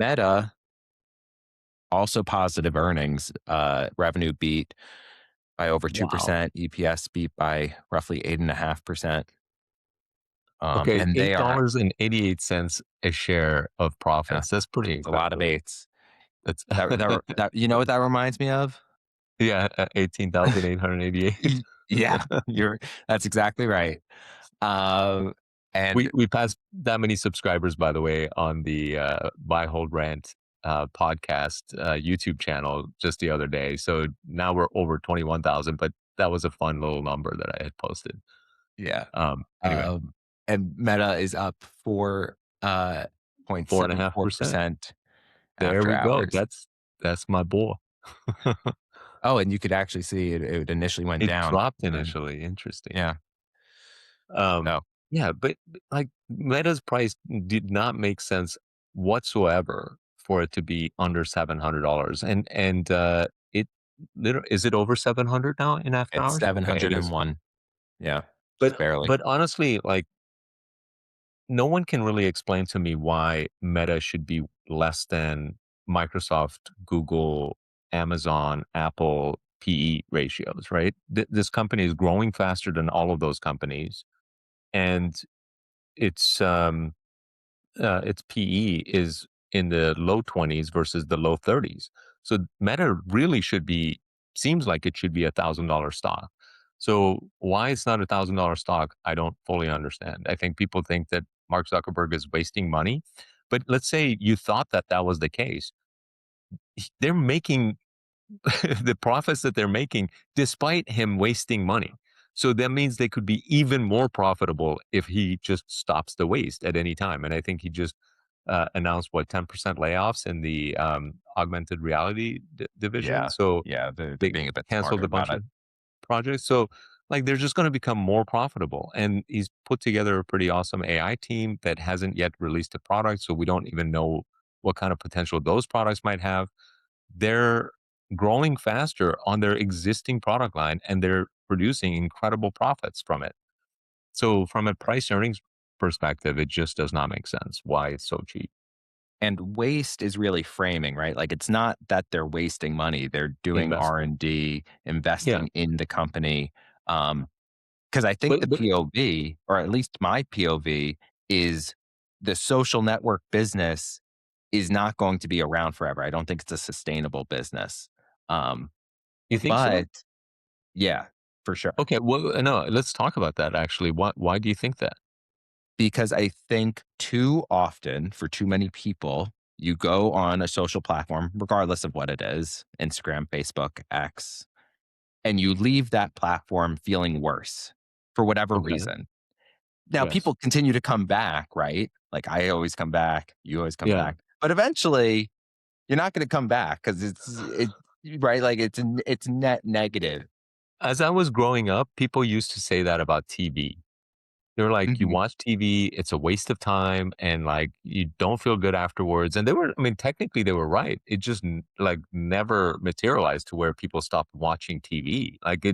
Meta, also positive earnings, revenue beat by over Wow. 2%, EPS beat by roughly 8.5%. Okay, And they are, $8.88 a share of yeah, profits. That's pretty a lot of incredible. eights. That's You know what that reminds me of? yeah, 18,888. Yeah, that's exactly right. Um, and We passed that many subscribers, by the way, on the, Buy, Hold, Rent, podcast, YouTube channel just the other day. So now we're over 21,000, but that was a fun little number that I had posted. yeah, Anyway, um, and Meta is up 4, 4.5%. 0.74% There after we go. hours. That's my boy. Oh, and you could actually see it initially went It down, dropped and then initially, interesting. yeah, Um, no, yeah, but, like, Meta's price did not make sense whatsoever for it to be under $700, and it literally is it over 700 now in after it's hours? Okay, it is. 701. Yeah, just But barely. but honestly, like, no one can really explain to me why Meta should be less than Microsoft, Google, Amazon, Apple PE ratios, right? This company is growing faster than all of those companies, and its its PE is in the low 20s versus the low 30s. So Meta really should be seems like it should be $1,000 stock. So why it's not $1,000 stock, I don't fully understand. I think people think that Mark Zuckerberg is wasting money, but let's say you thought that that was the case. They're making the profits that they're making despite him wasting money. So that means they could be even more profitable if he just stops the waste at any time. And I think he just announced what 10% layoffs in the augmented reality division. Yeah, So yeah, they're they being a bit canceled smarter a about bunch it. of projects. So like they're just going to become more profitable. And he's put together a pretty awesome AI team that hasn't yet released a product. So we don't even know what kind of potential those products might have. They're growing faster on their existing product line and they're producing incredible profits from it. So from a price earnings perspective, it just does not make sense why it's so cheap. And waste is really framing, right? Like, it's not that they're wasting money, they're doing Investing. R&D, Yeah. investing in the company. Because I think the But POV, or at least my POV, is the social network business is not going to be around forever. I don't think it's a sustainable business. Um, you think so? but yeah, for sure. Okay. Well, no, let's talk about that actually. Why do you think that? Because I think too often for too many people, you go on a social platform, regardless of what it is, Instagram, Facebook, X, and you leave that platform feeling worse for whatever Okay. reason. Now, Yes. people continue to come back, right? Like, I always come back, you always come Yeah. back. But eventually, you're not going to come back because right? Like, it's net negative. As I was growing up, people used to say that about TV. They're like, "You Mhm. watch TV, it's a waste of time, and, like, you don't feel good afterwards," and they were I mean, technically, they were right. It just like, never materialized to where people stopped watching TV. Like,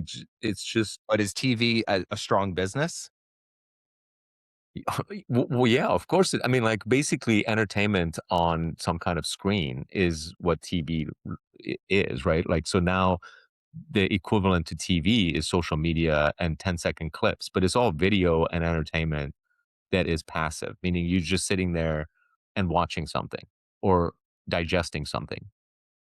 it's just But is TV a strong business? well, yeah, of course, I mean, like, basically, entertainment on some kind of screen is what TV is, right? Like, so now the equivalent to TV is social media and 10-second clips, but it's all video and entertainment that is passive, meaning you're just sitting there and watching something or digesting something.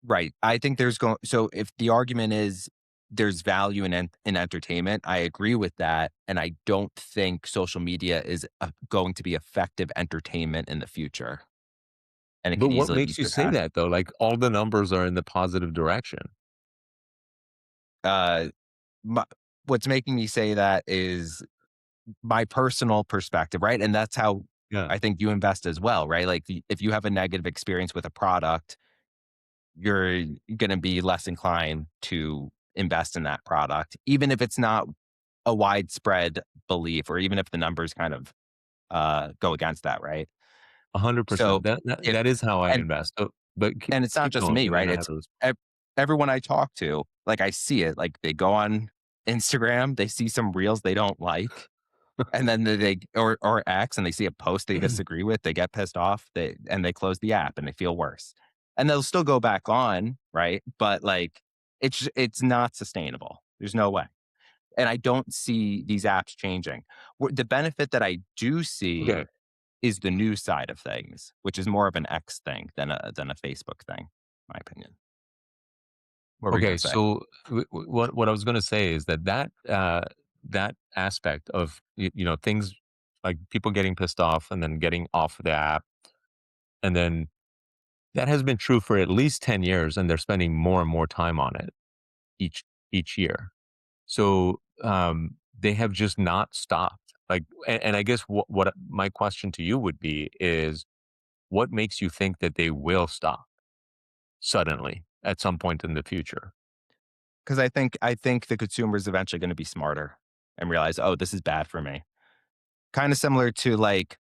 Right. I think there's going so if the argument is there's value in entertainment, I agree with that, and I don't think social media is going to be effective entertainment in the future, and it But could what easily be makes you say surpassed. that though? Like all the numbers are in the positive direction. Uh, my, what's making me say that is my personal perspective, right? And that's how Yeah. I think you invest as well, right? Like if you have a negative experience with a product, you're going to be less inclined to invest in that product, even if it's not a widespread belief, or even if the numbers kind of go against that, right? So 100%. That if that is how I and invest. So, but and it's not keep just going, me, and then right? I It's have those. ev- everyone I talk to. Like I see it. Like they go on Instagram, they see some reels they don't like, And then they or X and they see a post they disagree with, they get pissed off, they close the app and they feel worse. And they'll still go back on, right? But like it's not sustainable. There's no way. And I don't see these apps changing. The benefit that I do see Okay. is the news side of things, which is more of an X thing than a Facebook thing, my opinion. What were you Okay, gonna say? so what I was gonna say is that that aspect of things like people getting pissed off and then getting off the app, and then that has been true for at least 10 years, and they're spending more and more time on it each each year. So they have just not stopped. Like, and I guess what my question to you would be is, what makes you think that they will stop suddenly at some point in the future? Because I think the consumer is eventually gonna be smarter and realize, "Oh, this is bad for me." Kinda similar to, like,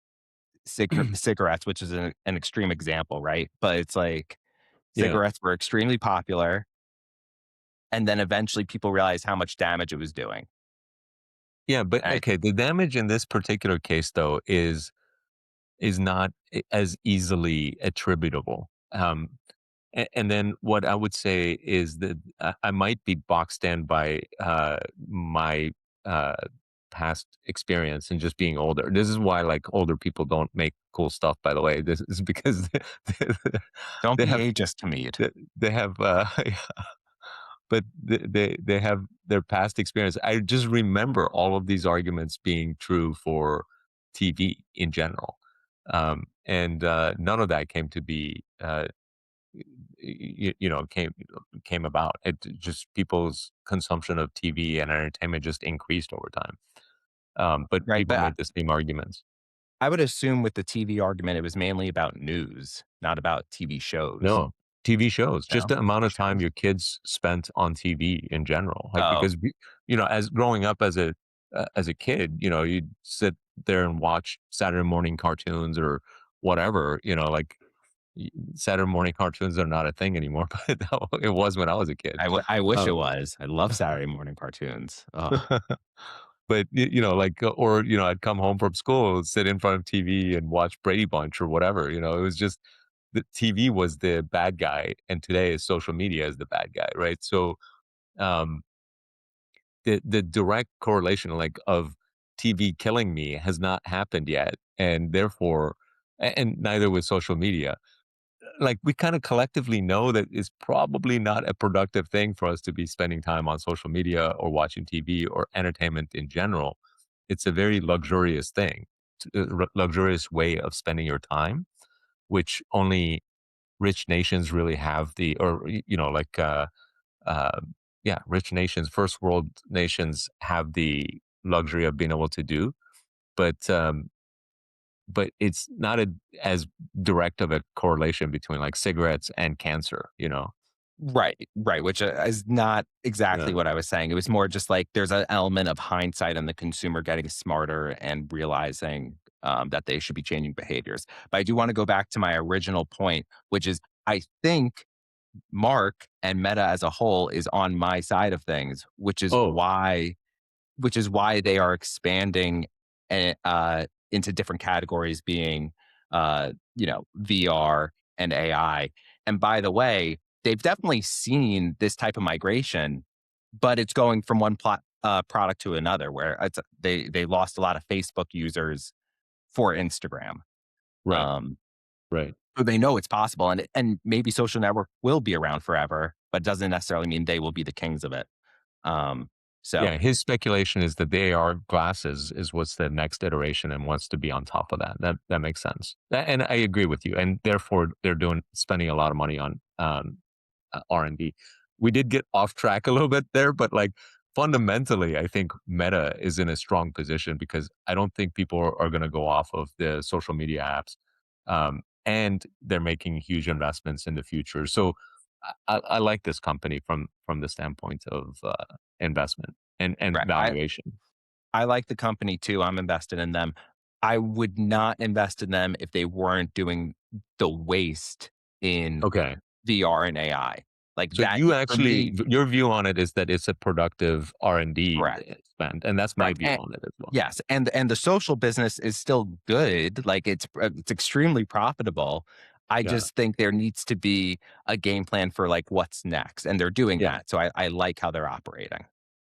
cigarettes, which is an extreme example, right? But it's like Yeah. cigarettes were extremely popular, and then eventually people realized how much damage it was doing, Yeah, but right? okay, the damage in this particular case though is not as easily attributable. And then what I would say is that I might be boxed in by my uh, past experience and just being older. This is why like older people don't make cool stuff. By the way, this is because Don't they be have ageist to me. they have but they have their past experience. I just remember all of these arguments being true for TV in general, and none of that came to be. Came about. It just people's consumption of TV and entertainment just increased over time. But Right, people but made the same arguments. I would assume with the TV argument, it was mainly about news, not about TV shows. No, TV shows, just No? the amount TV of time shows? your kids spent on TV in general. Like, Oh, because as growing up as a kid, you'd sit there and watch Saturday morning cartoons or whatever, like Saturday morning cartoons are not a thing anymore, but it was when I was a kid. I wish it Um, was. I love Saturday morning cartoons. Ugh. but like, or I'd come home from school, sit in front of TV and watch Brady Bunch or whatever. It was just the TV was the bad guy, and today is social media is the bad guy, right? So um, the direct correlation, like of TV killing me, has not happened yet, and therefore, and neither with social media. Like we kind of collectively know that it's probably not a productive thing for us to be spending time on social media or watching TV or entertainment in general. It's a very luxurious thing, luxurious way of spending your time, which only rich nations really have the, or like uh, yeah, rich nations, first world nations have the luxury of being able to do. But but it's not as direct of a correlation between like cigarettes and cancer. Right, right, which, is not exactly Yeah. what I was saying. It was more just like there's an element of hindsight and the consumer getting smarter and realizing, that they should be changing behaviors. But I do wanna go back to my original point, which is I think Mark and Meta as a whole is on my side of things, Oh, which is why they are expanding into different categories being, VR and AI. And by the way, they've definitely seen this type of migration, but it's going from one product to another where they lost a lot of Facebook users for Instagram. right, Um, right. so they know it's possible, and maybe social network will be around forever, but doesn't necessarily mean they will be the kings of it. Um, so Yeah, his speculation is that the AR glasses is what's the next iteration and wants to be on top of that. That makes sense. And I agree with you. And therefore, they're doing spending a lot of money on R&D. We did get off track a little bit there, but like fundamentally, I think Meta is in a strong position because I don't think people are going to go off of the social media apps, and they're making huge investments in the future. So I like this company from the standpoint of investment and right, valuation. I like the company too. I'm invested in them. I would not invest in them if they weren't doing the waste in Okay. VR and AI. Like So that you for actually me, your view on it is that it's a productive R&D correct, spend, and that's my correct. view on it as well. Yes, and the social business is still good, like, it's extremely profitable. I Yeah. just think there needs to be a game plan for, like, what's next, and they're doing Yeah. that, so I like how they're operating.